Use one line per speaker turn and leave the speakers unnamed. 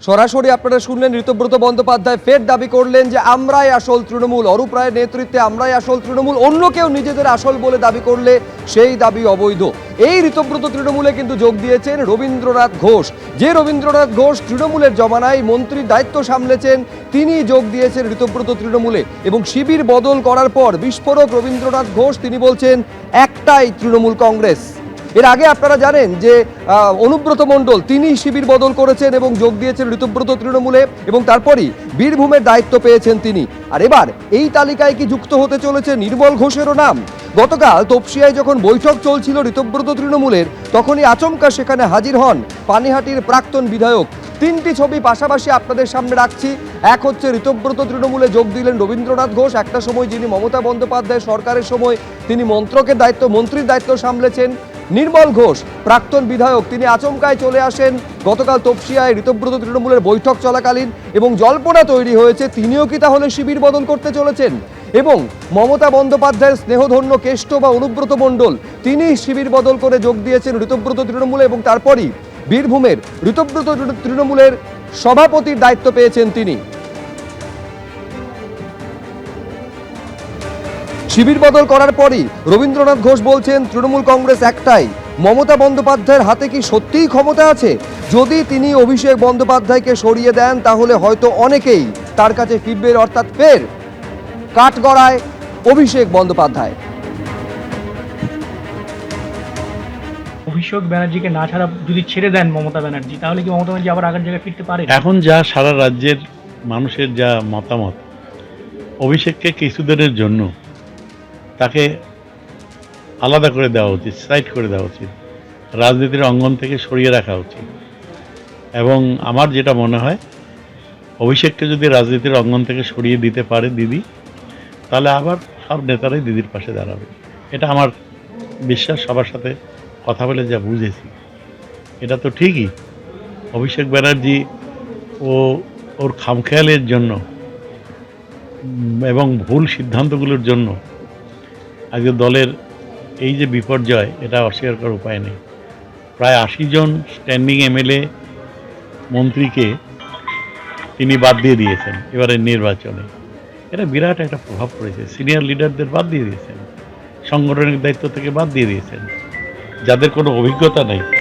সরাসরি আপনারা শুনলেন ঋতব্রত বন্দ্যোপাধ্যায় ফের দাবি করলেন যে আমরাই আসল তৃণমূল, অরূপ রায়ের নেতৃত্বে আমরাই আসল তৃণমূল, অন্য কেউ নিজেদের আসল বলে দাবি করলে সেই দাবি অবৈধ। এই ঋতব্রত তৃণমূলে কিন্তু যোগ দিয়েছেন রবীন্দ্রনাথ ঘোষ। যে রবীন্দ্রনাথ ঘোষ তৃণমূলের জমানায় মন্ত্রীর দায়িত্ব সামলেছেন, তিনি যোগ দিয়েছেন ঋতব্রত তৃণমূলে এবং শিবির বদল করার পর বিস্ফোরক রবীন্দ্রনাথ ঘোষ। তিনি বলছেন একটাই তৃণমূল কংগ্রেস। এর আগে আপনারা জানেন যে অনুব্রত মণ্ডল তিনি শিবির বদল করেছেন এবং যোগ দিয়েছেন ঋতব্রত তৃণমূলে এবং তারপরই বীরভূমের দায়িত্ব পেয়েছেন তিনি। আর এবার এই তালিকায় কি যুক্ত হতে চলেছে নির্মল ঘোষেরও নাম? গতকাল তপসিয়ায় যখন বৈঠক চলছিল ঋতব্রত তৃণমূলের, তখনই আচমকা সেখানে হাজির হন পানিহাটির প্রাক্তন বিধায়ক। তিনটি ছবি পাশাপাশি আপনাদের সামনে রাখছি। এক হচ্ছে ঋতব্রত তৃণমূলে যোগ দিলেন রবীন্দ্রনাথ ঘোষ, একটা সময় যিনি মমতা বন্দ্যোপাধ্যায় সরকারের সময় তিনি মন্ত্রীর দায়িত্ব সামলেছেন। নির্মল ঘোষ প্রাক্তন বিধায়ক, তিনি আচমকায় চলে আসেন গতকাল তপসিয়ায় ঋতব্রত তৃণমূলের বৈঠক চলাকালীন এবং জল্পনা তৈরি হয়েছে তিনিও কি তাহলে শিবির বদল করতে চলেছেন এবং মমতা বন্দ্যোপাধ্যায়ের স্নেহধন্য কেষ্ট বা অনুব্রত মণ্ডল তিনি শিবির বদল করে যোগ দিয়েছেন ঋতব্রত তৃণমূলে এবং তারপরই বীরভূমের ঋতব্রত তৃণমূলের সভাপতির দায়িত্ব পেয়েছেন তিনি। শিবির বদল করার পরই রবীন্দ্রনাথ ঘোষ বলছেন তৃণমূল কংগ্রেস একটাই। মমতা বন্দ্যোপাধ্যায়ের হাতে কি সত্যিই ক্ষমতা আছে? যদি তিনি অভিষেক বন্দ্যোপাধ্যায়কে সরিয়ে দেন তাহলে হয়তো অনেকেই তার কাছে ফিরবে, অর্থাৎ ফের কাঠগড়ায় অভিষেক বন্দ্যোপাধ্যায়।
অভিষেক ব্যানার্জিকে না ছাড়া যদি ছেড়ে দেন মমতা ব্যানার্জি, তাহলে কি মমতা ব্যানার্জি আবার আগের জায়গায় ফিরতে পারে?
এখন যা সারা রাজ্যের মানুষের যা মতামত, অভিষেককে কিছুদিনের জন্য তাকে আলাদা করে দেওয়া উচিত, সাইড করে দেওয়া উচিত, রাজনীতির অঙ্গন থেকে সরিয়ে রাখা উচিত। এবং আমার যেটা মনে হয়, অভিষেককে যদি রাজনীতির অঙ্গন থেকে সরিয়ে দিতে পারে দিদি, তাহলে আবার সব নেতারাই দিদির পাশে দাঁড়াবে। এটা আমার বিশ্বাস, সবার সাথে কথা বলে যা বুঝেছি এটা তো ঠিকই। অভিষেক ব্যানার্জি ওর খামখেয়ালের জন্য এবং ভুল সিদ্ধান্তগুলোর জন্য আজকে দলের এই যে বিপর্যয়, এটা অস্বীকার করার উপায় নেই। প্রায় 80 জন স্ট্যান্ডিং এমএলএ মন্ত্রীকে তিনি বাদ দিয়ে দিয়েছেন এবারের নির্বাচনে। এটা বিরাট একটা প্রভাব পড়েছে। সিনিয়র লিডারদের বাদ দিয়ে দিয়েছেন, সাংগঠনিক দায়িত্ব থেকে বাদ দিয়ে দিয়েছেন, যাদের কোনো অভিজ্ঞতা নেই।